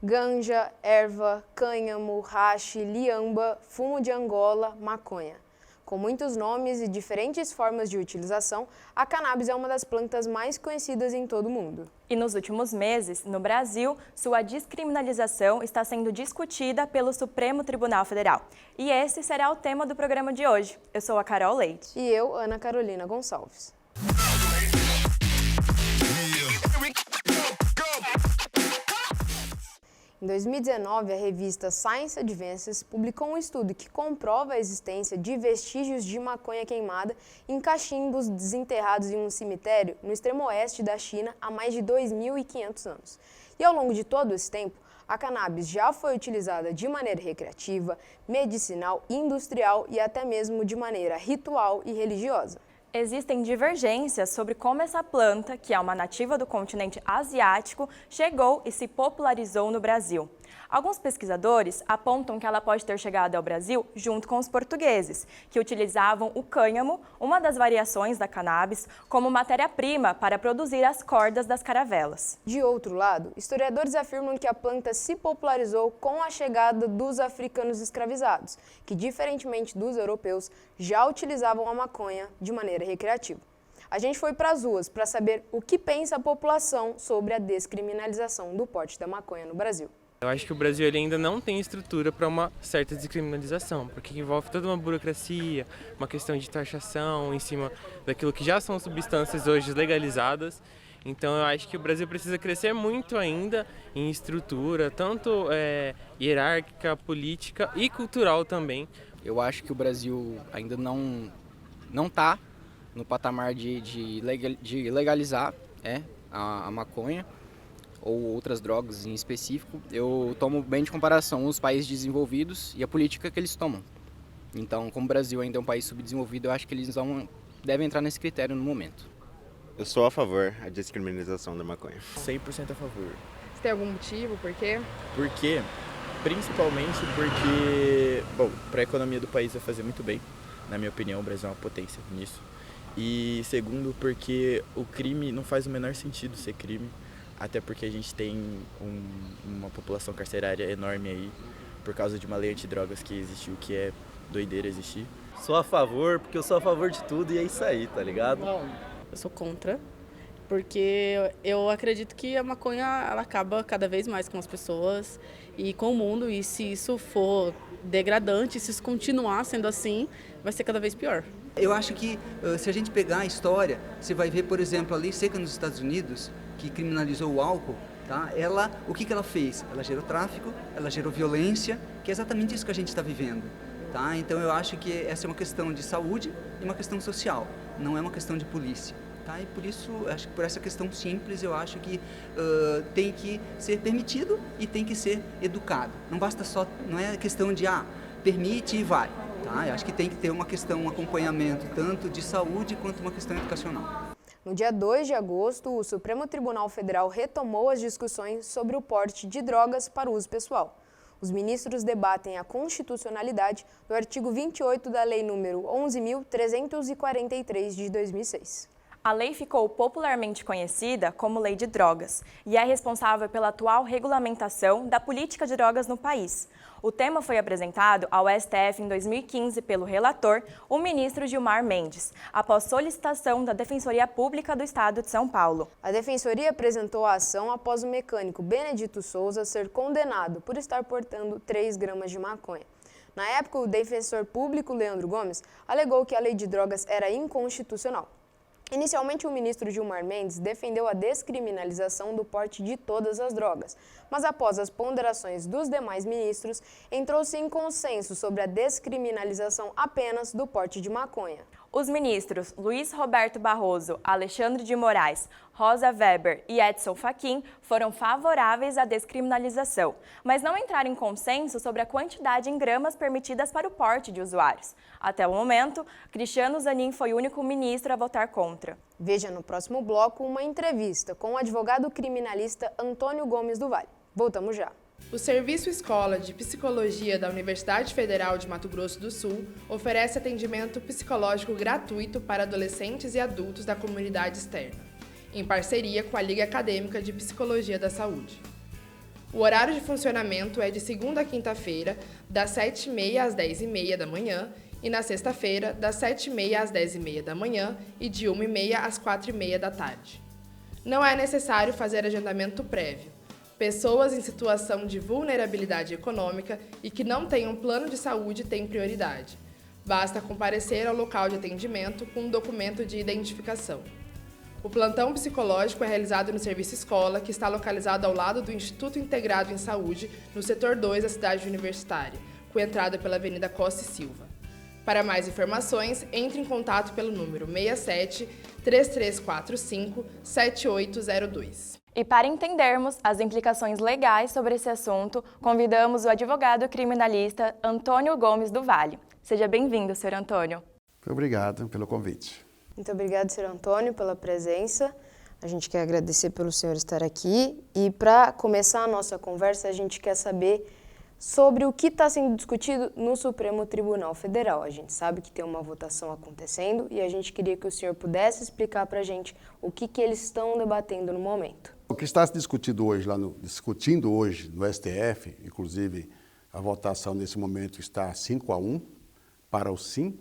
ganja, erva, cânhamo, haxe, liamba, fumo de Angola, maconha. Com muitos nomes e diferentes formas de utilização, a cannabis é uma das plantas mais conhecidas em todo o mundo. E nos últimos meses, no Brasil, sua descriminalização está sendo discutida pelo Supremo Tribunal Federal. E esse será o tema do programa de hoje. Eu sou a Carol Leite. E eu, Ana Carolina Gonçalves. Em 2019, a revista Science Advances publicou um estudo que comprova a existência de vestígios de maconha queimada em cachimbos desenterrados em um cemitério no extremo oeste da China há mais de 2.500 anos. E ao longo de todo esse tempo, a cannabis já foi utilizada de maneira recreativa, medicinal, industrial e até mesmo de maneira ritual e religiosa. Existem divergências sobre como essa planta, que é uma nativa do continente asiático, chegou e se popularizou no Brasil. Alguns pesquisadores apontam que ela pode ter chegado ao Brasil junto com os portugueses, que utilizavam o cânhamo, uma das variações da cannabis, como matéria-prima para produzir as cordas das caravelas. De outro lado, historiadores afirmam que a planta se popularizou com a chegada dos africanos escravizados, que, diferentemente dos europeus, já utilizavam a maconha de maneira recreativa. A gente foi para as ruas para saber o que pensa a população sobre a descriminalização do porte da maconha no Brasil. Eu acho que o Brasil ele ainda não tem estrutura para uma certa descriminalização, porque envolve toda uma burocracia, uma questão de taxação em cima daquilo que já são substâncias hoje legalizadas. Então eu acho que o Brasil precisa crescer muito ainda em estrutura, tanto hierárquica, política e cultural também. Eu acho que o Brasil ainda não está no patamar de legalizar a maconha ou outras drogas em específico. Eu tomo bem de comparação os países desenvolvidos e a política que eles tomam. Então, como o Brasil ainda é um país subdesenvolvido, eu acho que eles devem entrar nesse critério no momento. Eu sou a favor da descriminalização da maconha. 100% a favor. Você tem algum motivo? Por quê? Por quê? Principalmente porque, para a economia do país vai fazer muito bem. Na minha opinião, o Brasil é uma potência nisso. E segundo, porque o crime não faz o menor sentido ser crime. Até porque a gente tem uma população carcerária enorme aí, por causa de uma lei antidrogas que existiu, que é doideira existir. Sou a favor, porque eu sou a favor de tudo e é isso aí, tá ligado? Eu sou contra, porque eu acredito que a maconha ela acaba cada vez mais com as pessoas e com o mundo, e se isso for degradante, se isso continuar sendo assim, vai ser cada vez pior. Eu acho que se a gente pegar a história, você vai ver, por exemplo, a lei seca nos Estados Unidos, que criminalizou o álcool, tá? O que ela fez? Ela gerou tráfico, ela gerou violência, que é exatamente isso que a gente está vivendo. Tá? Então eu acho que essa é uma questão de saúde e uma questão social, não é uma questão de polícia. Tá? E por isso, acho que por essa questão simples, eu acho que tem que ser permitido e tem que ser educado. Não basta só, não é questão de permite e vai. Tá? Eu acho que tem que ter uma questão, um acompanhamento tanto de saúde quanto uma questão educacional. No dia 2 de agosto, o Supremo Tribunal Federal retomou as discussões sobre o porte de drogas para uso pessoal. Os ministros debatem a constitucionalidade do artigo 28 da Lei nº 11.343 de 2006. A lei ficou popularmente conhecida como Lei de Drogas e é responsável pela atual regulamentação da política de drogas no país. O tema foi apresentado ao STF em 2015 pelo relator, o ministro Gilmar Mendes, após solicitação da Defensoria Pública do Estado de São Paulo. A Defensoria apresentou a ação após o mecânico Benedito Souza ser condenado por estar portando 3 gramas de maconha. Na época, o defensor público Leandro Gomes alegou que a lei de drogas era inconstitucional. Inicialmente, o ministro Gilmar Mendes defendeu a descriminalização do porte de todas as drogas, mas após as ponderações dos demais ministros, entrou-se em consenso sobre a descriminalização apenas do porte de maconha. Os ministros Luiz Roberto Barroso, Alexandre de Moraes, Rosa Weber e Edson Fachin foram favoráveis à descriminalização, mas não entraram em consenso sobre a quantidade em gramas permitidas para o porte de usuários. Até o momento, Cristiano Zanin foi o único ministro a votar contra. Veja no próximo bloco uma entrevista com o advogado criminalista Antônio Gomes do Vale. Voltamos já. O Serviço Escola de Psicologia da Universidade Federal de Mato Grosso do Sul oferece atendimento psicológico gratuito para adolescentes e adultos da comunidade externa, em parceria com a Liga Acadêmica de Psicologia da Saúde. O horário de funcionamento é de segunda a quinta-feira, das 7h30 às 10h30 da manhã, e na sexta-feira, das 7h30 às 10h30 da manhã e de 1h30 às 4h30 da tarde. Não é necessário fazer agendamento prévio. Pessoas em situação de vulnerabilidade econômica e que não tenham plano de saúde têm prioridade. Basta comparecer ao local de atendimento com um documento de identificação. O plantão psicológico é realizado no Serviço Escola, que está localizado ao lado do Instituto Integrado em Saúde, no setor 2 da cidade universitária, com entrada pela Avenida Costa e Silva. Para mais informações, entre em contato pelo número 67 3345 7802. E para entendermos as implicações legais sobre esse assunto, convidamos o advogado criminalista Antônio Gomes do Vale. Seja bem-vindo, senhor Antônio. Obrigado pelo convite. Muito obrigado, senhor Antônio, pela presença. A gente quer agradecer pelo senhor estar aqui. E para começar a nossa conversa, a gente quer saber sobre o que está sendo discutido no Supremo Tribunal Federal. A gente sabe que tem uma votação acontecendo e a gente queria que o senhor pudesse explicar para a gente o que eles estão debatendo no momento. O que está se discutindo hoje no STF, inclusive a votação nesse momento está 5-1 para o sim,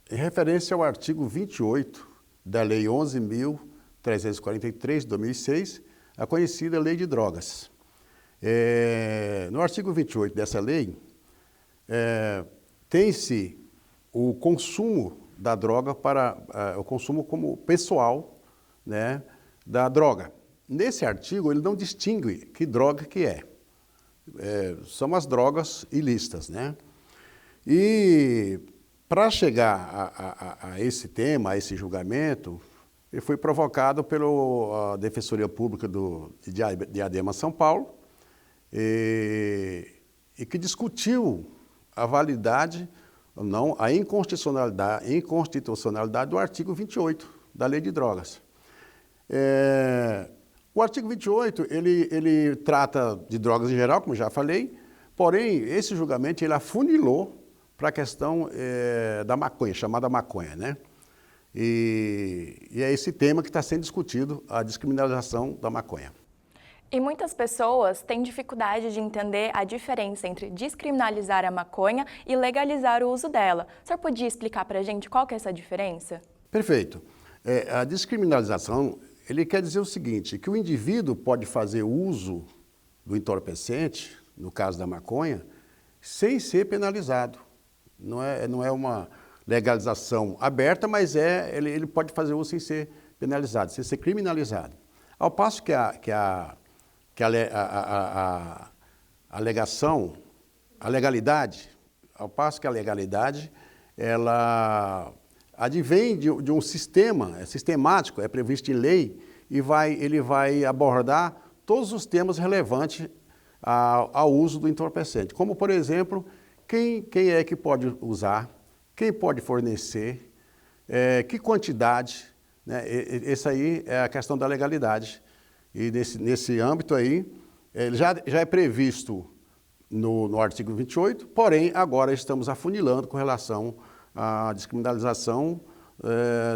em referência ao artigo 28 da Lei 11.343 de 2006, a conhecida Lei de Drogas. No artigo 28 dessa lei, tem-se o consumo da droga para o consumo como pessoal, né, da droga. Nesse artigo, ele não distingue que droga que é. São as drogas ilícitas, né? E para chegar a esse tema, a esse julgamento, ele foi provocado pela Defensoria Pública de Diadema, São Paulo, e que discutiu a validade, ou não, a inconstitucionalidade do artigo 28 da Lei de Drogas. O artigo 28, ele trata de drogas em geral, como já falei, porém, esse julgamento ele afunilou para a questão da maconha, chamada maconha, né? E é esse tema que está sendo discutido, a descriminalização da maconha. E muitas pessoas têm dificuldade de entender a diferença entre descriminalizar a maconha e legalizar o uso dela. O senhor podia explicar para a gente qual que é essa diferença? Perfeito. A descriminalização, ele quer dizer o seguinte, que o indivíduo pode fazer uso do entorpecente, no caso da maconha, sem ser penalizado. Não é uma legalização aberta, mas ele pode fazer uso sem ser penalizado, sem ser criminalizado. Ao passo que a legalidade, ela advém de um sistema, é sistemático, é previsto em lei, e ele vai abordar todos os temas relevantes ao uso do entorpecente, como, por exemplo, quem é que pode usar, quem pode fornecer, que quantidade, né? Essa aí é a questão da legalidade. E nesse âmbito aí, já é previsto no artigo 28, porém, agora estamos afunilando com relação à descriminalização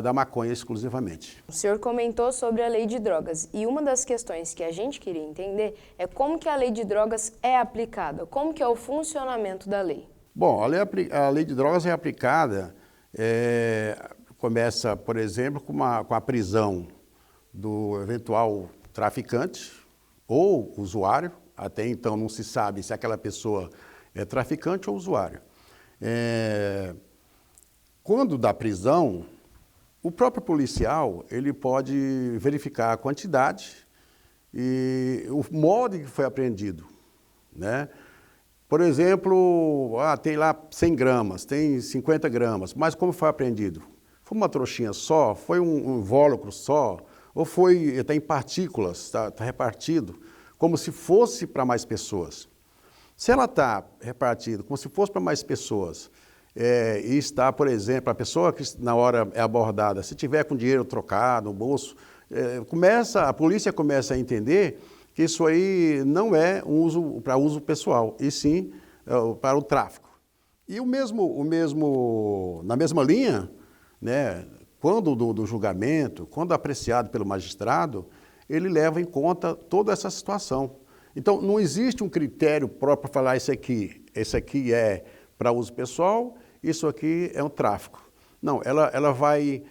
da maconha exclusivamente. O senhor comentou sobre a lei de drogas e uma das questões que a gente queria entender é como que a lei de drogas é aplicada, como que é o funcionamento da lei. Bom, a lei de drogas é aplicada, começa, por exemplo, com a prisão do eventual traficante ou usuário, até então não se sabe se aquela pessoa é traficante ou usuário. Quando dá prisão, o próprio policial ele pode verificar a quantidade e o modo em que foi apreendido, né? Por exemplo, tem lá 100 gramas, tem 50 gramas, mas como foi apreendido? Foi uma trouxinha só? Foi um invólucro só? Ou está em partículas, está repartido, como se fosse para mais pessoas? Se ela está repartida como se fosse para mais pessoas, e está, por exemplo, a pessoa que na hora é abordada, se tiver com dinheiro trocado no bolso, a polícia começa a entender que isso aí não é para uso pessoal, e sim para o tráfico. E na mesma linha, né, quando do julgamento, quando apreciado pelo magistrado, ele leva em conta toda essa situação. Então, não existe um critério próprio para falar esse aqui é para uso pessoal, isso aqui é um tráfico. Não, ela vai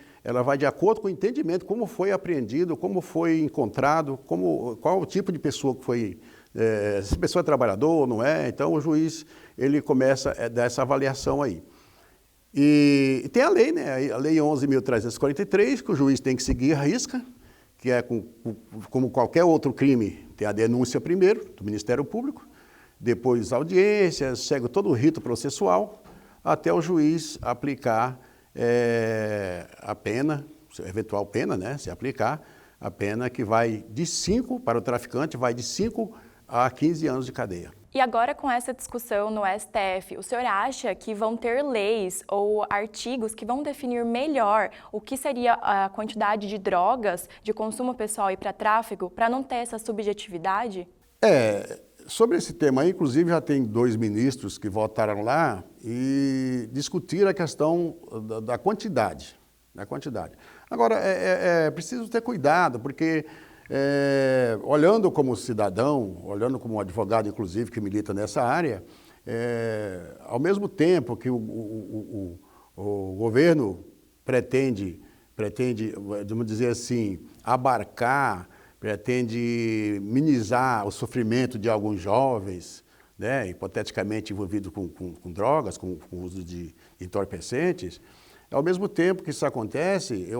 de acordo com o entendimento, como foi apreendido, como foi encontrado, qual o tipo de pessoa que foi, se a pessoa é trabalhador ou não é. Então, o juiz ele começa a dar essa avaliação aí. E tem a lei, né? A Lei 11.343, que o juiz tem que seguir à risca, que é como qualquer outro crime, tem a denúncia primeiro, do Ministério Público, depois audiências, segue todo o rito processual, até o juiz aplicar a pena, eventual pena, né? Se aplicar, a pena que vai de 5, para o traficante, vai de 5 a 15 anos de cadeia. E agora, com essa discussão no STF, o senhor acha que vão ter leis ou artigos que vão definir melhor o que seria a quantidade de drogas de consumo pessoal e para tráfico, para não ter essa subjetividade? Sobre esse tema aí, inclusive, já tem 2 ministros que votaram lá e discutiram a questão da quantidade. Agora, é preciso ter cuidado, porque olhando como cidadão, olhando como advogado, inclusive, que milita nessa área, ao mesmo tempo que o governo pretende, vamos dizer assim, abarcar, pretende minimizar o sofrimento de alguns jovens, né, hipoteticamente envolvidos com drogas, com uso de entorpecentes. Ao mesmo tempo que isso acontece,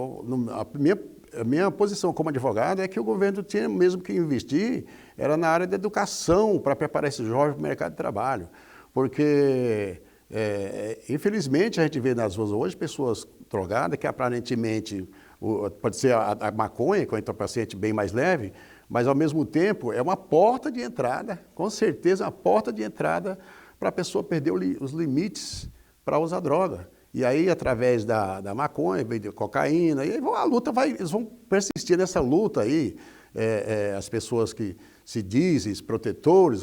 a minha posição como advogado é que o governo tinha mesmo que investir era na área da educação para preparar esses jovens para o mercado de trabalho. Porque, infelizmente, a gente vê nas ruas hoje pessoas drogadas que aparentemente pode ser a maconha, que é um entorpecente bem mais leve, mas ao mesmo tempo é uma porta de entrada, com certeza uma porta de entrada para a pessoa perder os limites para usar droga. E aí, através da maconha, da cocaína, e a luta eles vão persistir nessa luta aí. As pessoas que se dizem protetores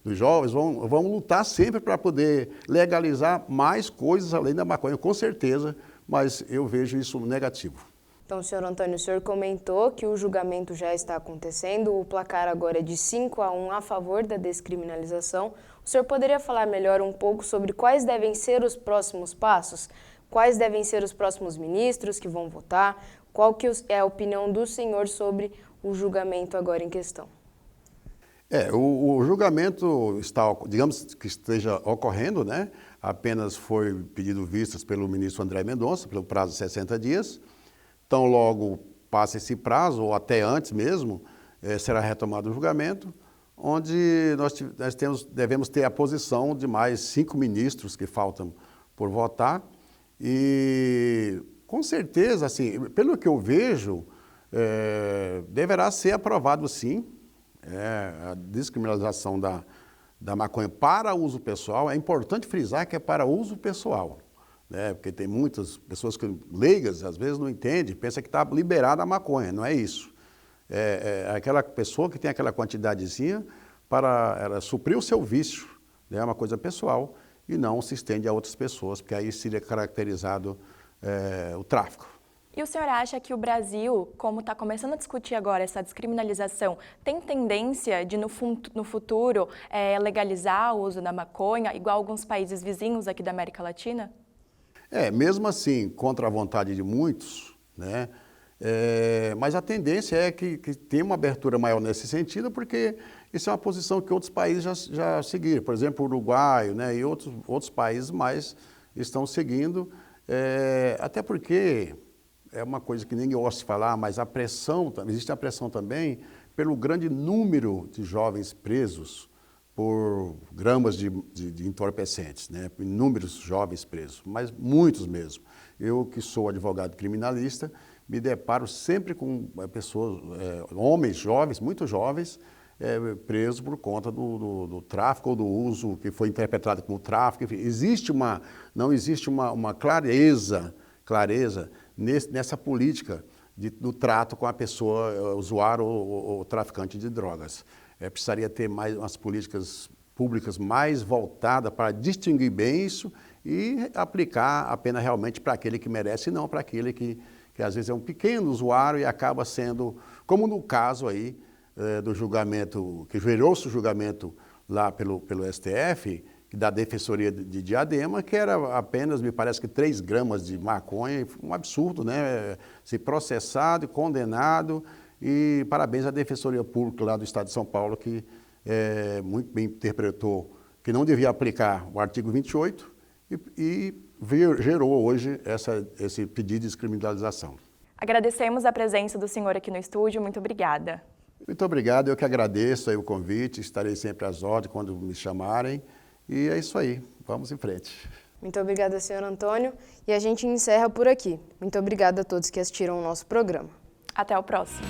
dos jovens vão lutar sempre para poder legalizar mais coisas além da maconha, com certeza, mas eu vejo isso negativo. Então, senhor Antônio, o senhor comentou que o julgamento já está acontecendo, o placar agora é de 5-1 a favor da descriminalização. O senhor poderia falar melhor um pouco sobre quais devem ser os próximos passos? Quais devem ser os próximos ministros que vão votar? Qual que é a opinião do senhor sobre o julgamento agora em questão? O julgamento está, digamos que esteja ocorrendo, né? Apenas foi pedido vistas pelo ministro André Mendonça, pelo prazo de 60 dias. Então, logo passa esse prazo, ou até antes mesmo, será retomado o julgamento, onde nós devemos ter a posição de mais 5 ministros que faltam por votar. E, com certeza, assim, pelo que eu vejo, deverá ser aprovado, sim, a descriminalização da maconha para uso pessoal. É importante frisar que é para uso pessoal. Porque tem muitas pessoas leigas, às vezes não entendem, pensam que está liberada a maconha, não é isso. Aquela pessoa que tem aquela quantidadezinha para ela suprir o seu vício, é uma coisa pessoal, e não se estende a outras pessoas, porque aí seria caracterizado o tráfico. E o senhor acha que o Brasil, como está começando a discutir agora essa descriminalização, tem tendência de, no futuro, legalizar o uso da maconha, igual alguns países vizinhos aqui da América Latina? Mesmo assim, contra a vontade de muitos, né? Mas a tendência é que tenha uma abertura maior nesse sentido, porque isso é uma posição que outros países já seguiram. Por exemplo, o Uruguai, né, e outros países mais estão seguindo, até porque é uma coisa que ninguém gosta de falar, mas existe a pressão também pelo grande número de jovens presos por gramas de entorpecentes, né? Inúmeros jovens presos, mas muitos mesmo. Eu, que sou advogado criminalista, me deparo sempre com pessoas, homens jovens, muito jovens, presos por conta do tráfico ou do uso que foi interpretado como tráfico. Enfim, não existe uma clareza nessa política do trato com a pessoa usuário ou traficante de drogas. Precisaria ter mais umas políticas públicas mais voltadas para distinguir bem isso e aplicar a pena realmente para aquele que merece e não para aquele que às vezes é um pequeno usuário e acaba sendo como no caso aí do julgamento, que gerou-se o julgamento lá pelo STF, da Defensoria de Diadema, que era apenas, me parece que 3 gramas de maconha, um absurdo, né? Ser processado e condenado, e parabéns à Defensoria Pública lá do Estado de São Paulo, que muito bem interpretou que não devia aplicar o artigo 28 e gerou hoje esse pedido de descriminalização. Agradecemos a presença do senhor aqui no estúdio, muito obrigada. Muito obrigado, eu que agradeço aí o convite, estarei sempre às ordens quando me chamarem. E é isso aí, vamos em frente. Muito obrigada, senhor Antônio. E a gente encerra por aqui. Muito obrigada a todos que assistiram ao nosso programa. Até o próximo.